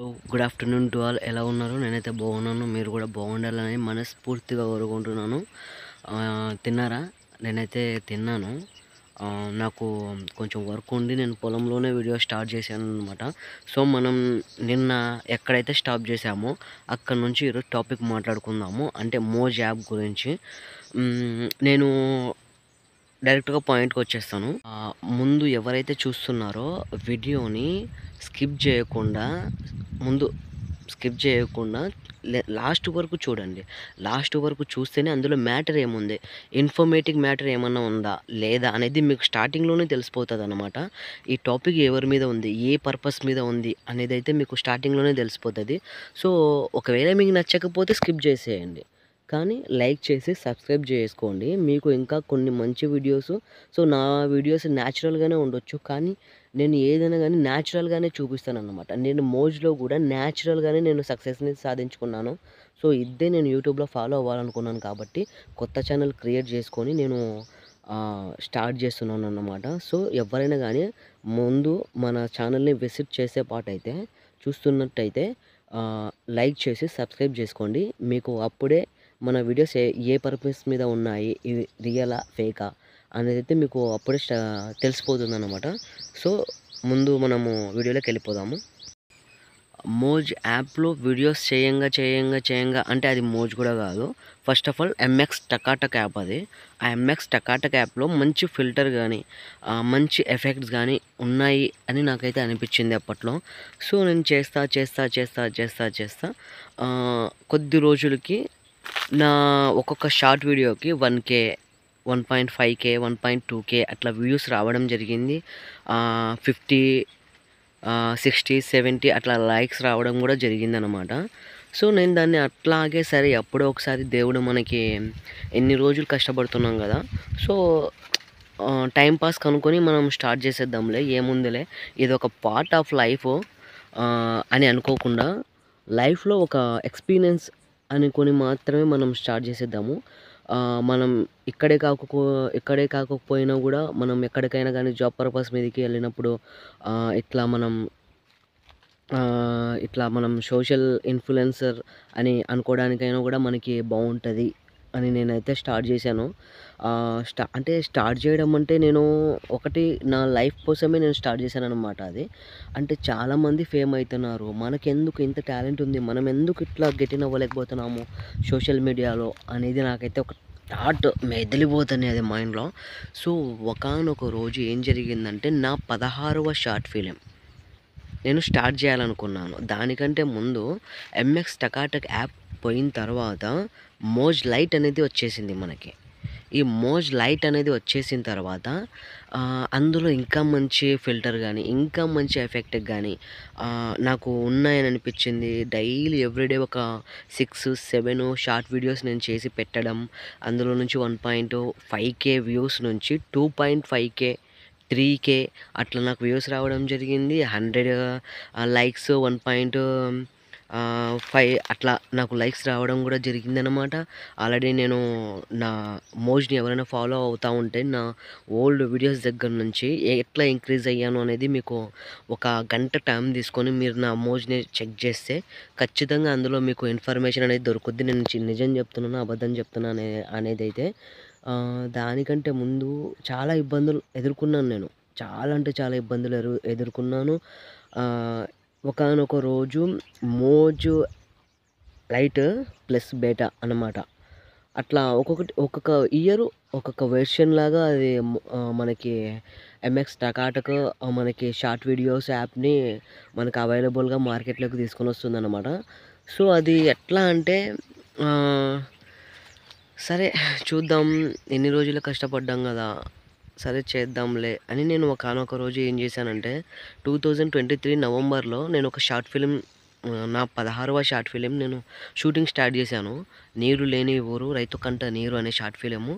Good afternoon to all. ఎలా ఉన్నారు? నేనైతే బాగున్నాను. మీరు కూడా బాగుండాలని మనస్ఫూర్తిగా కోరుకుంటున్నాను. తిన్నారా? నేనైతే తిన్నాను. నాకు కొంచెం వర్క్ ఉండి నేను పొలంలోనే వీడియో స్టార్ట్ చేశాను అనమాట. సో మనం నిన్న ఎక్కడైతే స్టాప్ చేసామో అక్కడ నుంచి ఈరోజు టాపిక్ మాట్లాడుకుందాము. అంటే మోజ్ యాప్ గురించి. నేను డైరెక్ట్గా పాయింట్కి వచ్చేస్తాను. ముందు ఎవరైతే చూస్తున్నారో వీడియోని స్కిప్ చేయకుండా ముందు స్కిప్ చేయకుండా లాస్ట్ వరకు చూడండి. లాస్ట్ వరకు చూస్తేనే అందులో మ్యాటర్ ఏముంది, ఇన్ఫర్మేటివ్ మ్యాటర్ ఏమన్నా ఉందా లేదా అనేది మీకు స్టార్టింగ్లోనే తెలిసిపోతుంది అనమాట. ఈ టాపిక్ ఎవరి మీద ఉంది, ఏ పర్పస్ మీద ఉంది అనేది అయితే మీకు స్టార్టింగ్లోనే తెలిసిపోతుంది. సో ఒకవేళ మీకు నచ్చకపోతే స్కిప్ చేసేయండి, కానీ లైక్ చేసి సబ్స్క్రైబ్ చేసుకోండి. మీకు ఇంకా కొన్ని మంచి వీడియోస్, సో నా వీడియోస్ న్యాచురల్గానే ఉండొచ్చు, కానీ నేను ఏదైనా కానీ న్యాచురల్గానే చూపిస్తానన్నమాట. నేను మోజ్లో కూడా న్యాచురల్గానే నేను సక్సెస్ని సాధించుకున్నాను. సో ఇదే నేను యూట్యూబ్లో ఫాలో అవ్వాలనుకున్నాను కాబట్టి కొత్త ఛానల్ క్రియేట్ చేసుకొని నేను స్టార్ట్ చేస్తున్నాను అన్నమాట. సో ఎవరైనా కానీ ముందు మన ఛానల్ని విజిట్ చేసే పాట అయితే చూస్తున్నట్టయితే లైక్ చేసి సబ్స్క్రైబ్ చేసుకోండి. మీకు అప్పుడే మన వీడియోస్ ఏ పర్పస్ మీద ఉన్నాయి, ఇవి రియలా ఫేకా అనేది అయితే మీకు అప్పుడే తెలిసిపోతుందన్నమాట. సో ముందు మనము వీడియోలోకి వెళ్ళిపోదాము. మోజ్ యాప్లో వీడియోస్ చేయంగా అంటే అది మోజ్ కూడా కాదు. First of all MX Takatak app అది. ఆ ఎంఎక్స్ టకాటక్ యాప్లో మంచి ఫిల్టర్ కానీ మంచి ఎఫెక్ట్స్ కానీ ఉన్నాయి అని నాకైతే అనిపించింది అప్పట్లో. సో నేను చేస్తా కొద్ది రోజులకి నా ఒక్కొక్క షార్ట్ వీడియోకి 1K, 1.5K, 1.2K అట్లా వ్యూస్ రావడం జరిగింది. 50, 60, 70 అట్లా లైక్స్ రావడం కూడా జరిగిందనమాట. సో నేను దాన్ని అట్లాగే సరే ఎప్పుడో ఒకసారి దేవుడు మనకి ఎన్ని రోజులు కష్టపడుతున్నాం కదా, సో టైం పాస్ కనుక్కొని మనం స్టార్ట్ చేసేద్దాంలే, ఏముందిలే ఇది ఒక పార్ట్ ఆఫ్ లైఫ్ అని అనుకోకుండా లైఫ్లో ఒక ఎక్స్పీరియన్స్ అనుకొని మాత్రమే మనం స్టార్ట్ చేసేద్దాము. మనం ఇక్కడే కాకపోయినా కూడా మనం ఎక్కడికైనా కానీ జాబ్ పర్పస్ మీదకి వెళ్ళినప్పుడు ఇట్లా మనం సోషల్ ఇన్ఫ్లుయెన్సర్ అని అనుకోవడానికైనా కూడా మనకి బాగుంటుంది అని నేనైతే స్టార్ట్ చేశాను. అంటే స్టార్ట్ చేయడం అంటే నేను ఒకటి నా లైఫ్ కోసమే నేను స్టార్ట్ చేశాను అనమాట. అది అంటే చాలామంది ఫేమ్ అవుతున్నారు, మనకెందుకు ఇంత టాలెంట్ ఉంది, మనం ఎందుకు ఇట్లా గెటిన్ అవ్వలేకపోతున్నాము సోషల్ మీడియాలో అనేది నాకైతే ఒక థాట్ మెదిలిపోతుంది అది మైండ్లో. సో ఒకానొక రోజు ఏం జరిగిందంటే నా 16వ షార్ట్ ఫిలిం నేను స్టార్ట్ చేయాలనుకున్నాను. దానికంటే ముందు ఎంఎక్స్ టకాటక్ యాప్ పోయిన తర్వాత మోజ్ లైట్ అనేది వచ్చేసింది మనకి. ఈ మోజ్ లైట్ అనేది వచ్చేసిన తర్వాత అందులో ఇంకా మంచి ఫిల్టర్ కానీ ఇంకా మంచి ఎఫెక్ట్ కానీ నాకు ఉన్నాయని అనిపించింది. డైలీ ఎవ్రీడే ఒక 6, 7 షార్ట్ వీడియోస్ నేను చేసి పెట్టడం, అందులో నుంచి 1.5K వ్యూస్ నుంచి 2.5K, 3K అట్లా నాకు వ్యూస్ రావడం జరిగింది. 100 లైక్స్, 1.5 అట్లా నాకు లైక్స్ రావడం కూడా జరిగిందనమాట. ఆల్రెడీ నేను నా మోజ్ని ఎవరైనా ఫాలో అవుతూ ఉంటే నా ఓల్డ్ వీడియోస్ దగ్గర నుంచి ఎట్లా ఇంక్రీజ్ అయ్యాను అనేది మీకు ఒక గంట టైం తీసుకొని మీరు నా మోజ్ని చెక్ చేస్తే ఖచ్చితంగా అందులో మీకు ఇన్ఫర్మేషన్ అనేది దొరుకుద్ది. నేను నిజం చెప్తున్నాను అబద్ధం చెప్తున్నాను అనేది అయితే దానికంటే ముందు చాలా ఇబ్బందులు ఎదుర్కొన్నాను నేను. చాలా అంటే చాలా ఇబ్బందులు ఎదుర్కొన్నాను. ఒకానొక రోజు మోజు లైట్ ప్లస్ బేటా అన్నమాట. అట్లా ఒక్కొక్క ఇయర్ ఒక్కొక్క వెర్షన్ లాగా అది మనకి ఎంఎక్స్ టకాటక్ మనకి షార్ట్ వీడియోస్ యాప్ని మనకు అవైలబుల్గా మార్కెట్లోకి తీసుకొని వస్తుందన్నమాట. సో అది ఎట్లా అంటే సరే చూద్దాం, ఎన్ని రోజులు కష్టపడ్డాం కదా, సరే చేద్దాంలే అని నేను ఒకానొక రోజు ఏం చేశానంటే 2023 నవంబర్లో నేను ఒక షార్ట్ ఫిలిం, నా 16వ షార్ట్ ఫిలిం నేను షూటింగ్ స్టార్ట్ చేశాను. నీరు లేని ఊరు రైతు కంట నీరు అనే షార్ట్ ఫిలిము.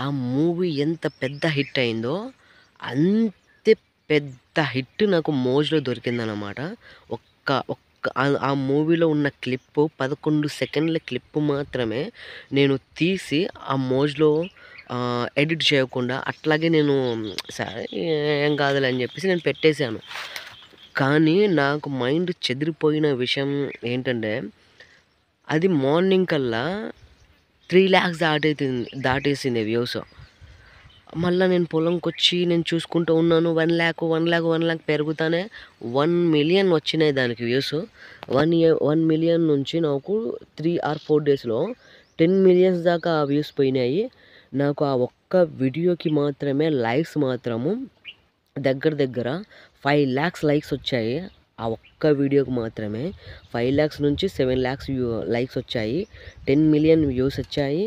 ఆ మూవీ ఎంత పెద్ద హిట్ అయిందో అంతే పెద్ద హిట్ నాకు మోజ్లో దొరికిందనమాట. ఆ మూవీలో ఉన్న క్లిప్పు 11 సెకండ్ల క్లిప్పు మాత్రమే నేను తీసి ఆ మోజ్లో ఎడిట్ చేయకుండా అట్లాగే నేను సరే ఏం కాదులే అని చెప్పేసి నేను పెట్టేశాను. కానీ నాకు మైండ్ చెదిరిపోయిన విషయం ఏంటంటే, అది మార్నింగ్ కల్లా 3,00,000 దాటేసింది వ్యూస్. మళ్ళా నేను పొలంకొచ్చి నేను చూసుకుంటూ ఉన్నాను. 1,00,000 పెరుగుతానే 1,000,000 వచ్చినాయి దానికి వ్యూస్. 1,000,000 నుంచి నాకు 3 ఆర్ 4 డేస్‌లో 10,000,000 దాకా వ్యూస్ పోయినాయి. నాకు ఆ ఒక్క వీడియోకి మాత్రమే లైక్స్ మాత్రము దగ్గర 5,00,000 లైక్స్ వచ్చాయి. ఆ ఒక్క వీడియోకి మాత్రమే 5,00,000 నుంచి 7,00,000 లైక్స్ వచ్చాయి. 10,000,000 వ్యూస్ వచ్చాయి.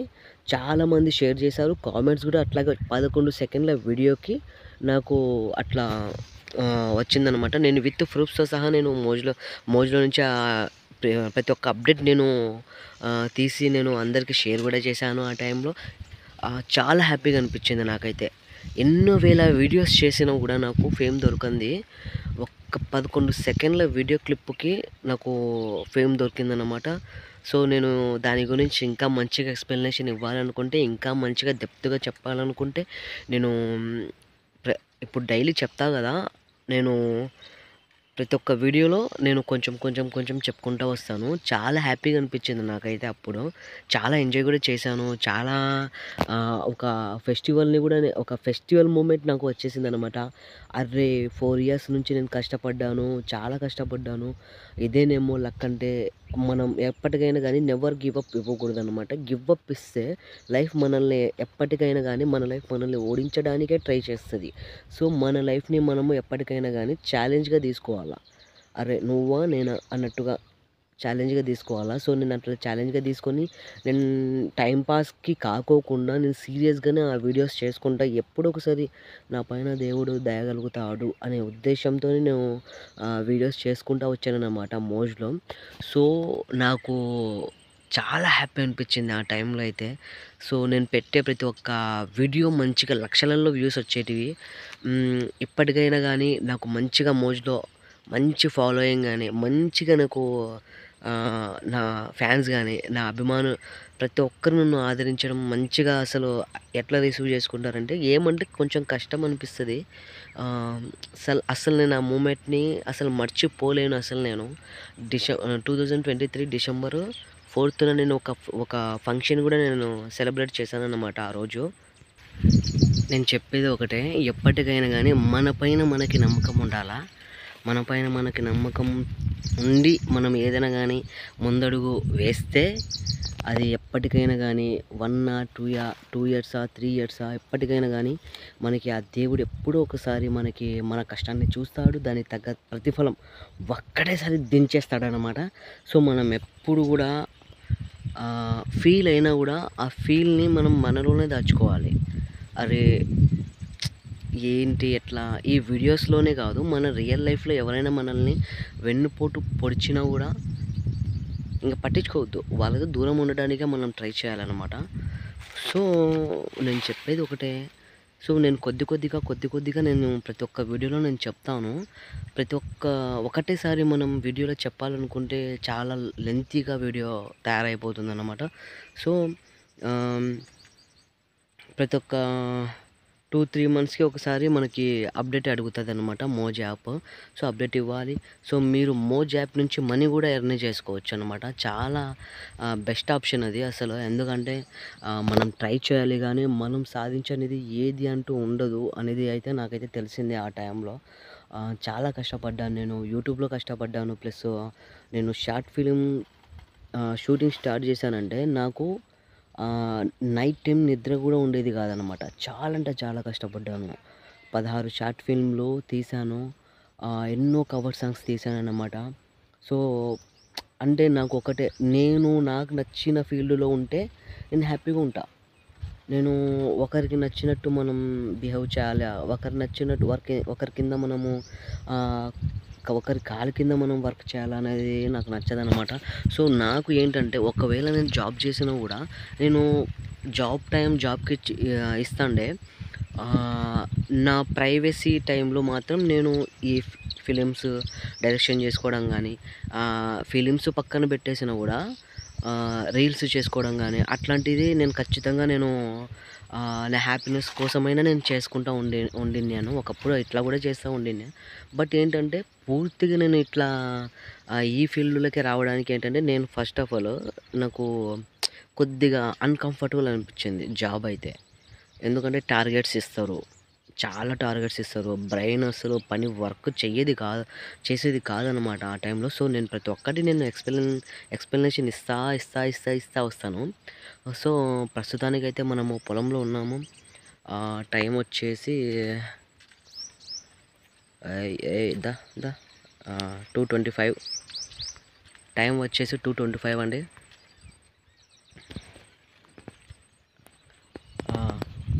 చాలామంది షేర్ చేశారు. కామెంట్స్ కూడా అట్లాగే 11 సెకండ్ల వీడియోకి నాకు అట్లా వచ్చిందనమాట. నేను విత్ ప్రూఫ్స్‌తో సహా నేను మోజ్‌లో నుంచి ప్రతి ఒక్క అప్డేట్ నేను తీసి నేను అందరికీ షేర్ కూడా చేశాను ఆ టైంలో. చాలా హ్యాపీగా అనిపించింది నాకైతే. ఎన్నో వేల వీడియోస్ చేసినా కూడా నాకు ఫేమ్ దొరకంది. ఒక్క 11 సెకండ్ల వీడియో క్లిప్‌కి నాకు ఫేమ్ దొరికిందనమాట. సో, నేను దాని గురించి ఇంకా మంచిగా ఎక్స్‌ప్లనేషన్ ఇవ్వాలనుకుంటే, ఇంకా మంచిగా డెప్త్‌గా చెప్పాలనుకుంటే, నేను ఇప్పుడు డైలీ చెప్తా గదా! నేను ప్రతి ఒక్క వీడియోలో నేను కొంచెం చెప్పుకుంటూ వస్తాను. చాలా హ్యాపీగా అనిపించింది నాకైతే అప్పుడు. చాలా ఎంజాయ్ కూడా చేశాను. చాలా ఒక ఒక ఫెస్టివల్ మూమెంట్ నాకు వచ్చేసిందనమాట. అర్రే! 4 ఇయర్స్ నుంచి నేను కష్టపడ్డాను. చాలా కష్టపడ్డాను. ఇదేనేమో లక్ అంటే మనం ఎప్పటికైనా గానీ నెవర్ గివ్ అప్ ఇవ్వకూడదనమాట. గివ్ అప్ ఇస్తే లైఫ్ మనల్ని ఎప్పటికైనా గానీ మన లైఫ్ మనల్ని ఓడించడానికే ట్రై చేస్తది. సో, మన లైఫ్‌ని మనము ఎప్పటికైనా గానీ ఛాలెంజ్‌గా తీసుకోవాలా. అరే! నువ్వా? నేనా? అన్నట్టుగా ఛాలెంజ్‌గా తీసుకోవాలా. సో, నేను అట్లా ఛాలెంజ్‌గా తీసుకొని నేను టైమ్ పాస్‌కి కాకోకుండా నేను సీరియస్‌గానే ఆ వీడియోస్ చేసుకుంటా. ఎప్పుడో ఒకసారి నా పైన దేవుడు దయ గలుగుతాడు అనే ఉద్దేశంతోనే నేను వీడియోస్ చేసుకుంటా వచ్చాననమాట మోజ్‌లో. సో, నాకు చాలా హ్యాపీ అనిపించింది ఆ టైంలో అయితే. సో, నేను పెట్టే ప్రతి ఒక్క వీడియో మంచిగా లక్షలలో వ్యూస్ వచ్చేటివి. ఇప్పటికైనా గానీ నాకు మంచిగా మోజ్‌లో మంచి ఫాలోయింగ్ గానీ, మంచిగా నాకు నా ఫ్యాన్స్ గానీ, నా ప్రతి ఒక్కరు నన్ను ఆదరించడం మంచిగా అసలు ఎట్లా రిసీవ్ చేసుకుంటారంటే, ఏమంటే కొంచెం కష్టం అనిపిస్తది. అసలు నేను ఆ మూమెంట్‌ని అసలు మర్చిపోలేను అసలు నేను. 2023 డిసెంబరు 4న నేను ఒక ఫంక్షన్ గూడా నేను సెలబ్రేట్ చేశానన్నమాట ఆ రోజు. నేను చెప్పేది ఒకటే, ఎప్పటికైనా గానీ మన పైన మనకి నమ్మకం ఉండాలా. మన పైన మనకి నమ్మకం ఉండి మనం ఏదైనా గానీ ముందడుగు వేస్తే అది ఎప్పటికైనా గానీ 1 ఆర్ 2 ఇయర్సా, 3 ఇయర్సా ఎప్పటికైనా గానీ మనకి ఆ దేవుడు ఎప్పుడో ఒకసారి మనకి మన కష్టాన్ని చూస్తాడు. దానికి తగ్గ ప్రతిఫలం ఒక్కటేసారి దించేస్తాడనమాట. సో, మనం ఎప్పుడు గూడా ఫీల్ అయినా గూడా ఆ ఫీల్‌ని మనం మనలోనే దాచుకోవాలి. అరే! ఏంటి ఎట్లా ఈ వీడియోస్‌లోనే కాదు, మన రియల్ లైఫ్‌లో ఎవరైనా మనల్ని వెన్నుపోటు పొడిచినా గూడా ఇంక పట్టించుకోవద్దు. వాళ్ళతో దూరం ఉండడానికే మనం ట్రై చేయాలనమాట. సో, నేను చెప్పేది ఒకటే. సో, నేను కొద్దిగా నేను ప్రతి ఒక్క వీడియోలో నేను చెప్తాను. ఒకటేసారి మనం వీడియోలో చెప్పాలనుకుంటే చాలా లెంతీగా వీడియో తయారైపోతుందన్నమాట. సో, ప్రతి ఒక్క 2-3 మంత్స్‌కి ఒకసారి మనకి అప్డేట్ అడుగుతదనమాట మోజ్ యాప్. సో, అప్డేట్ ఇవ్వాలి. సో, మీరు మోజ్ యాప్ నుంచి మనీ కూడా ఎర్న్ చేసుకోవచ్చనమాట. చాలా బెస్ట్ ఆప్షన్ అది అసలు. ఎందుకంటే మనం ట్రై చేయాలి గానీ, మనం సాధించనిది ఏది అంటూ ఉండదు అనేది అయితే నాకైతే తెలిసింది ఆ టైంలో. చాలా కష్టపడ్డాను నేను. యూట్యూబ్‌లో కష్టపడ్డాను. ప్లస్ నేను షార్ట్ ఫిల్మ్ షూటింగ్ స్టార్ట్ చేశానంటే నాకు నైట్ టైం నిద్ర గూడా ఉండేది కాదనమాట. చాలా అంటే చాలా కష్టపడ్డాను. 16 షార్ట్ ఫిల్మ్‌లు తీశాను. ఎన్నో కవర్ సాంగ్స్ తీశానన్నమాట. సో, అంటే నాకు నచ్చిన ఫీల్డ్‌లో ఉంటే నేను హ్యాపీగా ఉంటా. నేను ఒకరికి నచ్చినట్టు మనం బిహేవ్ చేయాలా, ఒకరి కింద మనము ఒకరి కాలు కింద మనం వర్క్ చేయాలనేది నాకు నచ్చదనమాట. సో, నాకు ఏంటంటే ఒకవేళ నేను జాబ్ చేసినా గూడా నేను జాబ్‌కి ఇస్తాండే నా ప్రైవసీ టైంలో మాత్రం నేను ఈ ఫిలిమ్స్ డైరెక్షన్ చేసుకోవడం గానీ, ఫిలిమ్స్ పక్కన పెట్టేసినా గూడా రీల్స్ చేసుకోవడం గానీ, అట్లాంటిది నేను ఖచ్చితంగా నా హ్యాపీనెస్ కోసమైనా నేను చేసుకుంటా ఉండిన్నాను. ఒకప్పుడు ఇట్లా గూడా చేస్తూ ఉండిన్నే. బట్ ఏంటంటే పూర్తిగా నేను ఇట్లా ఈ ఫీల్డ్‌లోకి రావడానికి ఏంటంటే, నేను ఫస్ట్ ఆఫ్ ఆల్ నాకు కొద్దిగా అన్‌కంఫర్టబుల్ అనిపించింది జాబ్ అయితే. ఎందుకంటే టార్గెట్స్ ఇస్తారు. చాలా టార్గెట్స్ ఇస్తారు. బ్రెయిన్ అసలు పని వర్క్ చేసేది కాదనమాట ఆ టైంలో. సో, నేను ప్రతి ఒక్కటి నేను ఎక్స్‌ప్లనేషన్ ఇస్తా వస్తాను. సో, ప్రస్తుతానికైతే మనము పొలంలో ఉన్నాము. టైం వచ్చేసి ఏయ్! దా దా 2:25 టైం వచ్చేసి 2:25 అండి.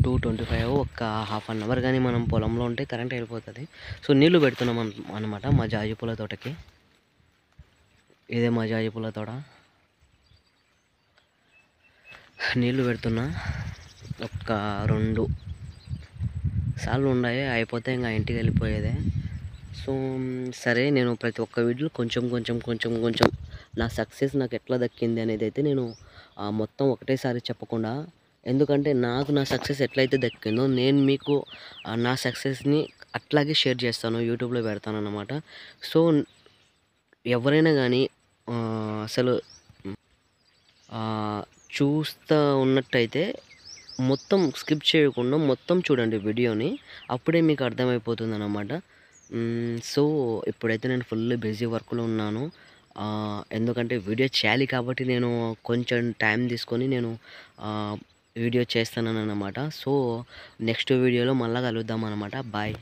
2:25 ఒక్క హాఫ్ అన్ అవర్ గానీ మనం పొలంలో ఉంటే కరెంట్ వెళ్ళిపోతది. సో, నీళ్లు పెడుతున్నాం అనమాట మా జాజి పూల తోటకి. ఇదే మా జాజి పూల తోట. నీళ్లు పెడుతున్నా. ఒక్క 2 సార్లు ఉన్నాయి. అయిపోతే ఇంక ఇంటికెళ్ళిపోయేదే. సో, సరే నేను ప్రతి ఒక్క వీడియోలో కొంచెం నా సక్సెస్ నాకు ఎట్లా దక్కింది అనేదైతే నేను మొత్తం ఒకటేసారి చెప్పకుండా, ఎందుకంటే నాకు నా సక్సెస్ ఎట్లయితే దక్కిందో నేను మీకు నా సక్సెస్‌ని అట్లాగే షేర్ చేస్తాను. యూట్యూబ్‌లో పెడతానన్నమాట. సో, ఎవరైనా గానీ అసలు ఆహ్, చూస్తా ఉన్నట్టయితే మొత్తం స్కిప్ చేయకుండా మొత్తం చూడండి వీడియోని. అప్పుడే మీకు అర్థమైపోతుందనమాట. సో, ఇప్పుడైతే నేను ఫుల్ బిజీ వర్క్‌లో ఉన్నాను. ఎందుకంటే వీడియో చేయాలి కాబట్టి నేను కొంచెం టైం తీసుకొని నేను వీడియో చేస్తున్నాననమాట. సో, నెక్స్ట్ వీడియోలో మళ్ళా కలుద్దామనమాట. బాయ్.